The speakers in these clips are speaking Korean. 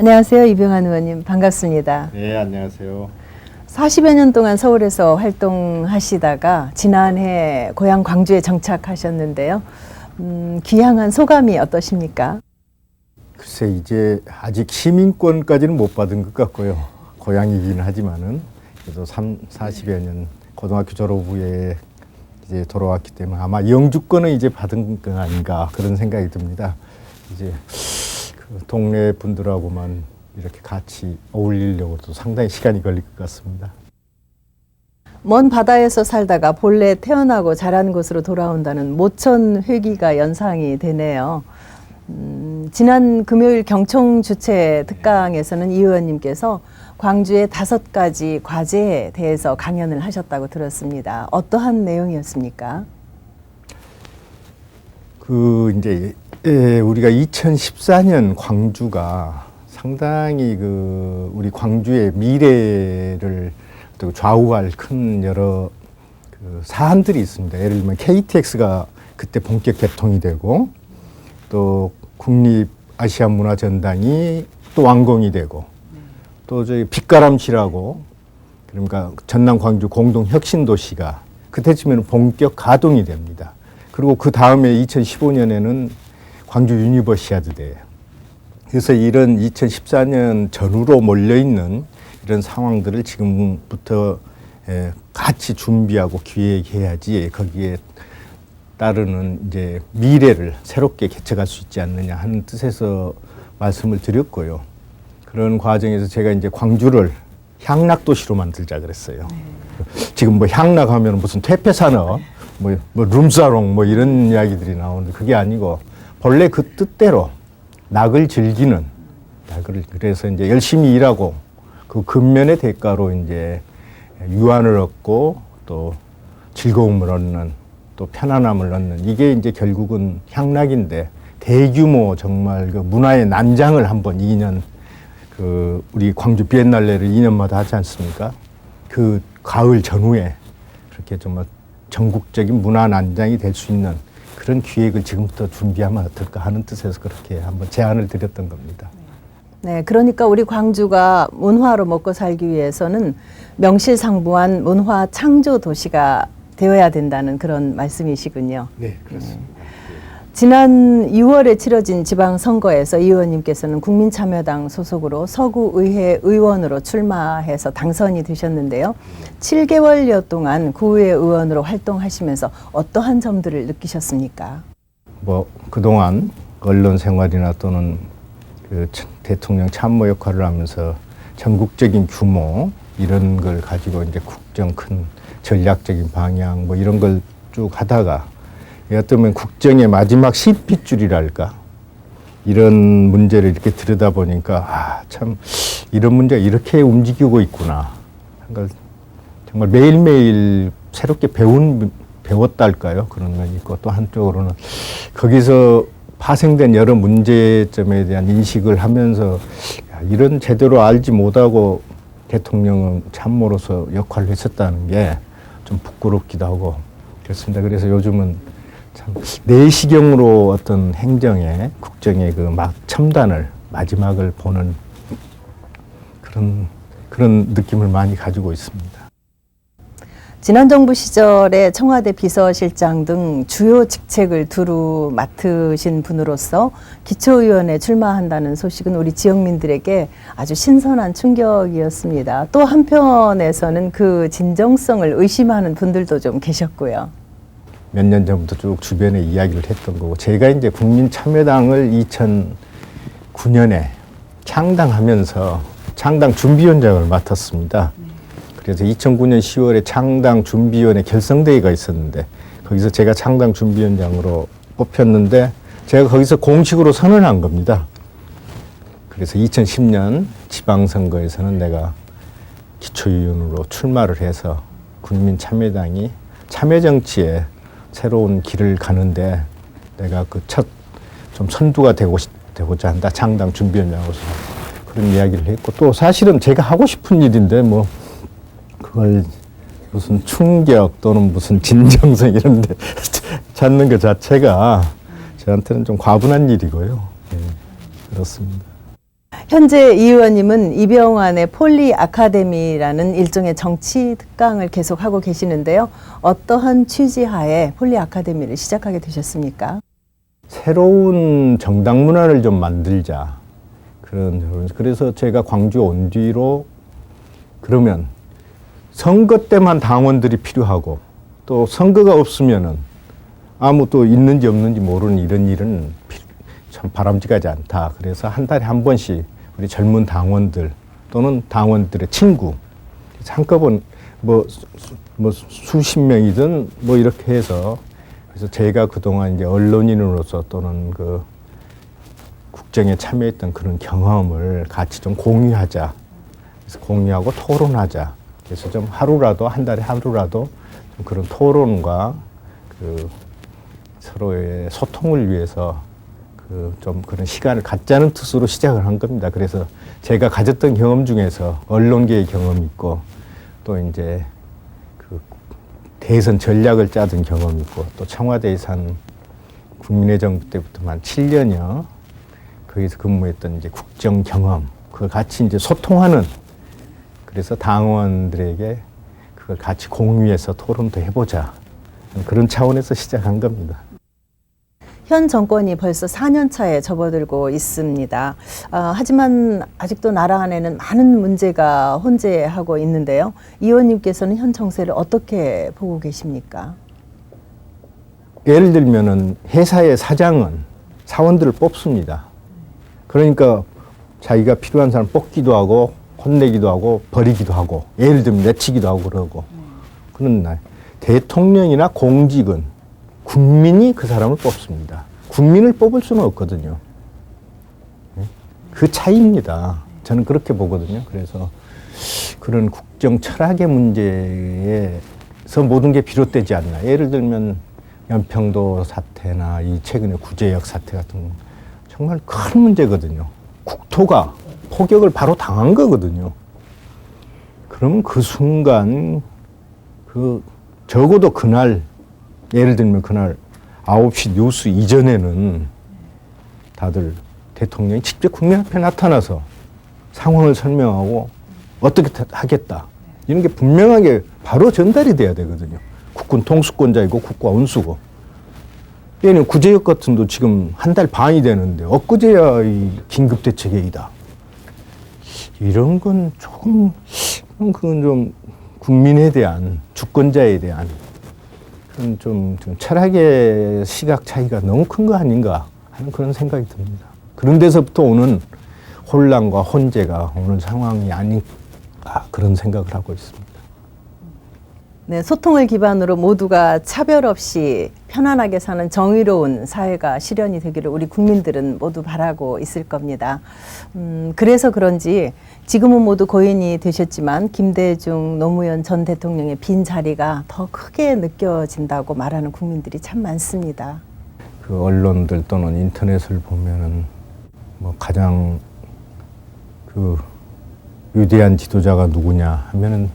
안녕하세요. 이병환 의원님 반갑습니다. 네, 안녕하세요. 40여 년 동안 서울에서 활동하시다가 지난해 고향 광주에 정착하셨는데요. 귀향한 소감이 어떠십니까? 글쎄 이제 아직 시민권까지는 못 받은 것 같고요. 고향이긴 하지만은 그래도 40여 년 고등학교 졸업 후에 이제 돌아왔기 때문에 아마 영주권은 이제 받은 거 아닌가 그런 생각이 듭니다. 이제 그 동네 분들하고만 이렇게 같이 어울리려고도 상당히 시간이 걸릴 것 같습니다. 먼 바다에서 살다가 본래 태어나고 자란 곳으로 돌아온다는 모천 회귀가 연상이 되네요. 지난 금요일 경총 주최 특강에서는 이 의원님께서 광주의 5가지 과제에 대해서 강연을 하셨다고 들었습니다. 어떠한 내용이었습니까? 이제 우리가 2014년 광주가 상당히 우리 광주의 미래를 좌우할 큰 여러 사안들이 있습니다. 예를 들면 KTX가 그때 본격 개통이 되고 또 국립아시아문화전당이 또 완공이 되고 또 저희 빛가람시라고 그러니까 전남 광주 공동 혁신도시가 그때쯤에는 본격 가동이 됩니다. 그리고 그 다음에 2015년에는 광주 유니버시아드 대회. 그래서 이런 2014년 전후로 몰려있는 이런 상황들을 지금부터 같이 준비하고 기획해야지 거기에 따르는 이제 미래를 새롭게 개척할 수 있지 않느냐 하는 뜻에서 말씀을 드렸고요. 그런 과정에서 제가 이제 광주를 향락도시로 만들자 그랬어요. 지금 뭐 향락하면 무슨 퇴폐산업, 뭐 룸사롱 뭐 이런 이야기들이 나오는데 그게 아니고 본래 그 뜻대로 낙을 즐기는 그래서 이제 열심히 일하고 그 근면의 대가로 이제 유안을 얻고 또 즐거움을 얻는 또 편안함을 얻는 이게 이제 결국은 향락인데 대규모 정말 그 문화의 난장을 한번 2년 우리 광주 비엔날레를 2년마다 하지 않습니까? 그 가을 전후에 그렇게 정말 전국적인 문화 난장이 될 수 있는 그런 기획을 지금부터 준비하면 어떨까 하는 뜻에서 그렇게 한번 제안을 드렸던 겁니다. 네, 그러니까 우리 광주가 문화로 먹고 살기 위해서는 명실상부한 문화 창조 도시가 되어야 된다는 그런 말씀이시군요. 네, 그렇습니다. 지난 6월에 치러진 지방선거에서 이 의원님께서는 국민참여당 소속으로 서구의회 의원으로 출마해서 당선이 되셨는데요. 7개월여 동안 구의회 의원으로 활동하시면서 어떠한 점들을 느끼셨습니까? 그동안 언론 생활이나 또는 대통령 참모 역할을 하면서 전국적인 규모 이런 걸 가지고 이제 국정 큰 전략적인 방향 이런 걸 쭉 하다가 어쩌면 국정의 마지막 실핏줄이랄까 이런 문제를 이렇게 들여다보니까 참 이런 문제가 이렇게 움직이고 있구나. 그러니까 정말 매일매일 새롭게 배웠달까요? 그런 면이 있고 또 한쪽으로는 거기서 파생된 여러 문제점에 대한 인식을 하면서 이런 제대로 알지 못하고 대통령은 참모로서 역할을 했었다는 게 좀 부끄럽기도 하고 그렇습니다. 그래서 요즘은 참 내시경으로 어떤 행정의 국정의 그 첨단을 마지막을 보는 그런 느낌을 많이 가지고 있습니다. 지난 정부 시절에 청와대 비서실장 등 주요 직책을 두루 맡으신 분으로서 기초의원에 출마한다는 소식은 우리 지역민들에게 아주 신선한 충격이었습니다. 또 한편에서는 그 진정성을 의심하는 분들도 좀 계셨고요. 몇 년 전부터 쭉 주변에 이야기를 했던 거고 제가 이제 국민참여당을 2009년에 창당하면서 창당 준비위원장을 맡았습니다. 그래서 2009년 10월에 창당 준비위원회 결성대회가 있었는데 거기서 제가 창당 준비위원장으로 뽑혔는데 제가 거기서 공식으로 선언한 겁니다. 그래서 2010년 지방선거에서는 내가 기초위원으로 출마를 해서 국민참여당이 참여정치에 새로운 길을 가는데 내가 그 첫 좀 선두가 되고자 한다. 창당 준비위원장으로서 그런 이야기를 했고 또 사실은 제가 하고 싶은 일인데 그걸 무슨 충격 또는 무슨 진정성 이런 데 찾는 것 자체가 저한테는 좀 과분한 일이고요. 네, 그렇습니다. 현재 이 의원님은 이병환의 폴리 아카데미라는 일종의 정치 특강을 계속하고 계시는데요. 어떠한 취지하에 폴리 아카데미를 시작하게 되셨습니까? 새로운 정당 문화를 좀 만들자. 그래서 제가 광주 온 뒤로 그러면 선거 때만 당원들이 필요하고 또 선거가 없으면은 아무 또 있는지 없는지 모르는 이런 일은 참 바람직하지 않다. 그래서 한 달에 한 번씩 우리 젊은 당원들 또는 당원들의 친구 한꺼번에 뭐 수십 명이든 뭐 이렇게 해서 그래서 제가 그동안 이제 언론인으로서 또는 그 국정에 참여했던 그런 경험을 같이 좀 공유하자. 그래서 공유하고 토론하자. 그래서 좀 하루라도 한 달에 하루라도 좀 그런 토론과 그 서로의 소통을 위해서 그 좀 그런 시간을 갖자는 뜻으로 시작을 한 겁니다. 그래서 제가 가졌던 경험 중에서 언론계의 경험이 있고 또 이제 그 대선 전략을 짜던 경험이 있고 또 청와대에서 한 국민의 정부 때부터 한 7년여 거기서 근무했던 이제 국정 경험 그걸 같이 이제 소통하는 그래서 당원들에게 그걸 같이 공유해서 토론도 해보자 그런 차원에서 시작한 겁니다. 현 정권이 벌써 4년 차에 접어들고 있습니다. 하지만 아직도 나라 안에는 많은 문제가 혼재하고 있는데요. 이 의원님께서는 현 정세를 어떻게 보고 계십니까? 예를 들면은 회사의 사장은 사원들을 뽑습니다. 그러니까 자기가 필요한 사람 뽑기도 하고 혼내기도 하고 버리기도 하고 예를 들면 내치기도 하고 그러고 그런 날 대통령이나 공직은 국민이 그 사람을 뽑습니다. 국민을 뽑을 수는 없거든요. 그 차이입니다. 저는 그렇게 보거든요. 그래서 그런 국정 철학의 문제에서 모든 게 비롯되지 않나. 예를 들면 연평도 사태나 이 최근에 구제역 사태 같은 거 정말 큰 문제거든요. 국토가 포격을 바로 당한 거거든요. 그러면 그 순간 적어도 그날 예를 들면 그날 9시 뉴스 이전에는 다들 대통령이 직접 국민 앞에 나타나서 상황을 설명하고 어떻게 하겠다. 이런 게 분명하게 바로 전달이 돼야 되거든요. 국군 통수권자이고 국가 운수고. 얘는 구제역 같은 도 지금 한 달 반이 되는데 엊그제야 이 긴급대책회의다. 이런 건 조금 그건 좀 국민에 대한 주권자에 대한 그런 좀 철학의 시각 차이가 너무 큰 거 아닌가 하는 그런 생각이 듭니다. 그런 데서부터 오는 혼란과 혼재가 오는 상황이 아닌가 그런 생각을 하고 있습니다. 네, 소통을 기반으로 모두가 차별 없이 편안하게 사는 정의로운 사회가 실현이 되기를 우리 국민들은 모두 바라고 있을 겁니다. 그래서 그런지 지금은 모두 고인이 되셨지만 김대중 노무현 전 대통령의 빈 자리가 더 크게 느껴진다고 말하는 국민들이 참 많습니다. 그 언론들 또는 인터넷을 보면은 뭐 가장 그 위대한 지도자가 누구냐 하면은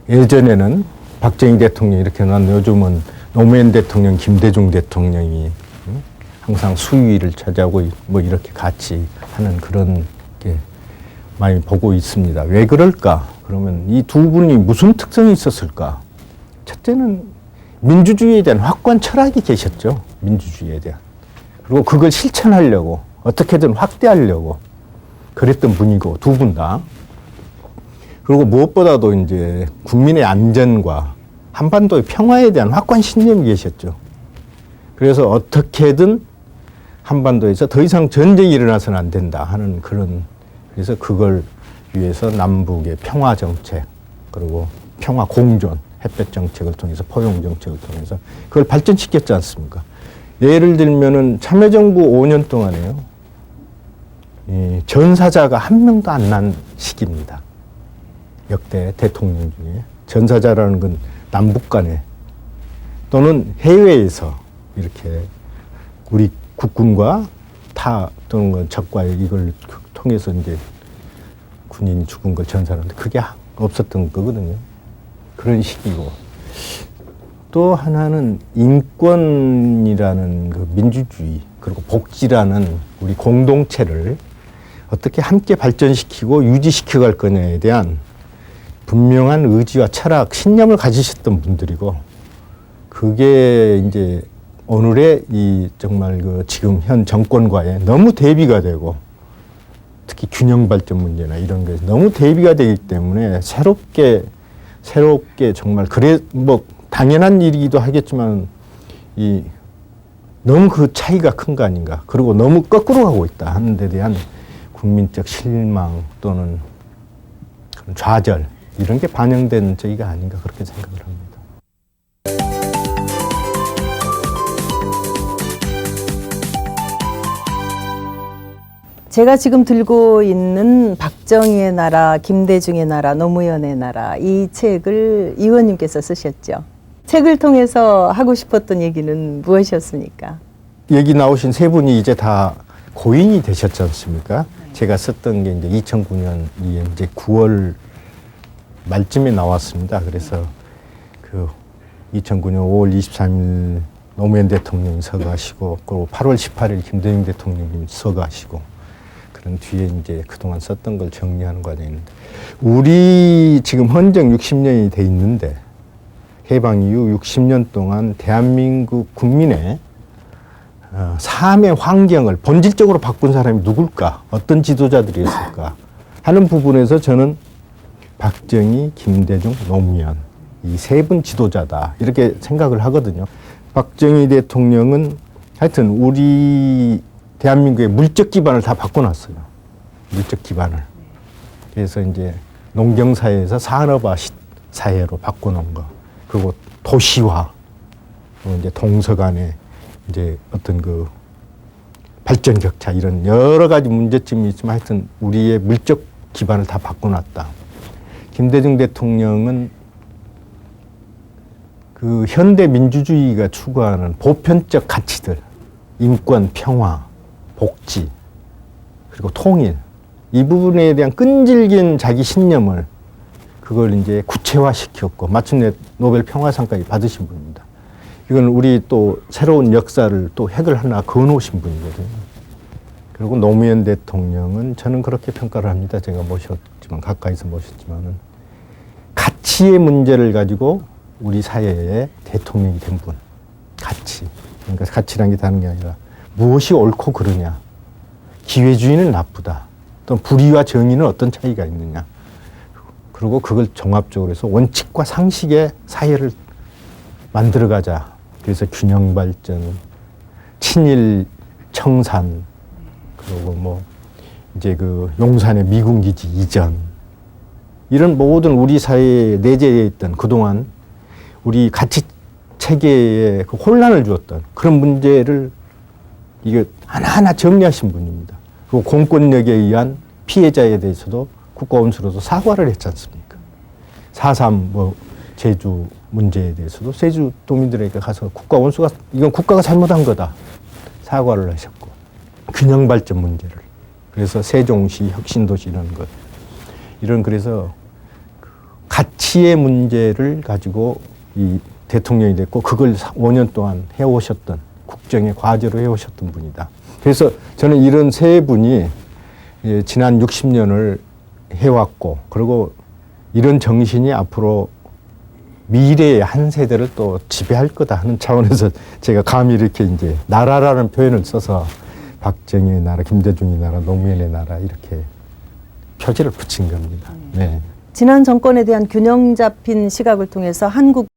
예전에는 박정희 대통령 이렇게 난 요즘은 노무현 대통령, 김대중 대통령이 항상 수위를 차지하고 뭐 이렇게 같이 하는 그런 게 많이 보고 있습니다. 왜 그럴까? 그러면 이 두 분이 무슨 특성이 있었을까? 첫째는 민주주의에 대한 확고한 철학이 계셨죠. 민주주의에 대한. 그리고 그걸 실천하려고 어떻게든 확대하려고 그랬던 분이고 두 분 다. 그리고 무엇보다도 이제 국민의 안전과 한반도의 평화에 대한 확고한 신념이 계셨죠. 그래서 어떻게든 한반도에서 더 이상 전쟁이 일어나서는 안 된다 하는 그런 그래서 그걸 위해서 남북의 평화 정책 그리고 평화 공존 햇볕 정책을 통해서 포용 정책을 통해서 그걸 발전시켰지 않습니까? 예를 들면은 참여정부 5년 동안에요. 이 전사자가 한 명도 안 난 시기입니다. 역대 대통령 중에 전사자라는 건 남북 간에 또는 해외에서 이렇게 우리 국군과 타 또는 적과의 이걸 통해서 이제 군인이 죽은 걸 전사하는데 그게 없었던 거거든요. 그런 시기고 또 하나는 인권이라는 그 민주주의 그리고 복지라는 우리 공동체를 어떻게 함께 발전시키고 유지시켜 갈 거냐에 대한 분명한 의지와 철학, 신념을 가지셨던 분들이고, 그게 이제 오늘의 이 정말 그 지금 현 정권과의 너무 대비가 되고, 특히 균형 발전 문제나 이런 게 너무 대비가 되기 때문에 새롭게 정말 그래 뭐 당연한 일이기도 하겠지만 이 너무 그 차이가 큰 거 아닌가. 그리고 너무 거꾸로 가고 있다 하는 데 대한 국민적 실망 또는 그런 좌절 이런 게 반영된 저희가 아닌가 그렇게 생각을 합니다. 제가 지금 들고 있는 박정희의 나라, 김대중의 나라, 노무현의 나라 이 책을 이 의원님께서 쓰셨죠. 책을 통해서 하고 싶었던 얘기는 무엇이었습니까? 여기 나오신 세 분이 이제 다 고인이 되셨지 않습니까? 제가 썼던 게 이제 2009년 이제 9월 말쯤에 나왔습니다. 그래서 그 2009년 5월 23일 노무현 대통령이 서거하시고, 그리고 8월 18일 김대중 대통령이 서거하시고, 그런 뒤에 이제 그동안 썼던 걸 정리하는 과정인데, 우리 지금 헌정 60년이 돼 있는데, 해방 이후 60년 동안 대한민국 국민의 삶의 환경을 본질적으로 바꾼 사람이 누굴까? 어떤 지도자들이 있을까? 하는 부분에서 저는 박정희, 김대중, 노무현 이 세 분 지도자다 이렇게 생각을 하거든요. 박정희 대통령은 하여튼 우리 대한민국의 물적 기반을 다 바꿔놨어요. 물적 기반을. 그래서 이제 농경사회에서 산업화 사회로 바꿔놓은 거. 그리고 도시화, 이제 동서 간의 이제 어떤 그 발전 격차 이런 여러 가지 문제점이 있지만 하여튼 우리의 물적 기반을 다 바꿔놨다. 김대중 대통령은 그 현대 민주주의가 추구하는 보편적 가치들, 인권, 평화, 복지, 그리고 통일, 이 부분에 대한 끈질긴 자기 신념을 그걸 이제 구체화시켰고, 마침내 노벨 평화상까지 받으신 분입니다. 이건 우리 또 새로운 역사를 또 획을 하나 그어놓으신 분이거든요. 그리고 노무현 대통령은 저는 그렇게 평가를 합니다. 제가 모셨지만, 가까이서 모셨지만은, 가치의 문제를 가지고 우리 사회의 대통령이 된 분. 가치. 그러니까 가치라는 게 다른 게 아니라 무엇이 옳고 그르냐. 기회주의는 나쁘다. 또 불의와 정의는 어떤 차이가 있느냐. 그리고 그걸 종합적으로 해서 원칙과 상식의 사회를 만들어가자. 그래서 균형 발전, 친일 청산, 그리고 뭐 이제 그 용산의 미군 기지 이전, 이런 모든 우리 사회에 내재해 있던 그동안 우리 가치 체계에 그 혼란을 주었던 그런 문제를 이게 하나하나 정리하신 분입니다. 그리고 공권력에 의한 피해자에 대해서도 국가원수로서 사과를 했지 않습니까? 4.3 뭐 제주 문제에 대해서도 제주 도민들에게 가서 국가원수가 이건 국가가 잘못한 거다 사과를 하셨고, 균형 발전 문제를, 그래서 세종시 혁신도시 이런 것, 이런 그래서 가치의 문제를 가지고 이 대통령이 됐고, 그걸 5년 동안 해오셨던 국정의 과제로 해오셨던 분이다. 그래서 저는 이런 세 분이 지난 60년을 해왔고, 그리고 이런 정신이 앞으로 미래의 한 세대를 또 지배할 거다 하는 차원에서 제가 감히 이렇게 이제 나라라는 표현을 써서 박정희의 나라, 김대중의 나라, 노무현의 나라 이렇게 표지를 붙인 겁니다. 네. 지난 정권에 대한 균형 잡힌 시각을 통해서 한국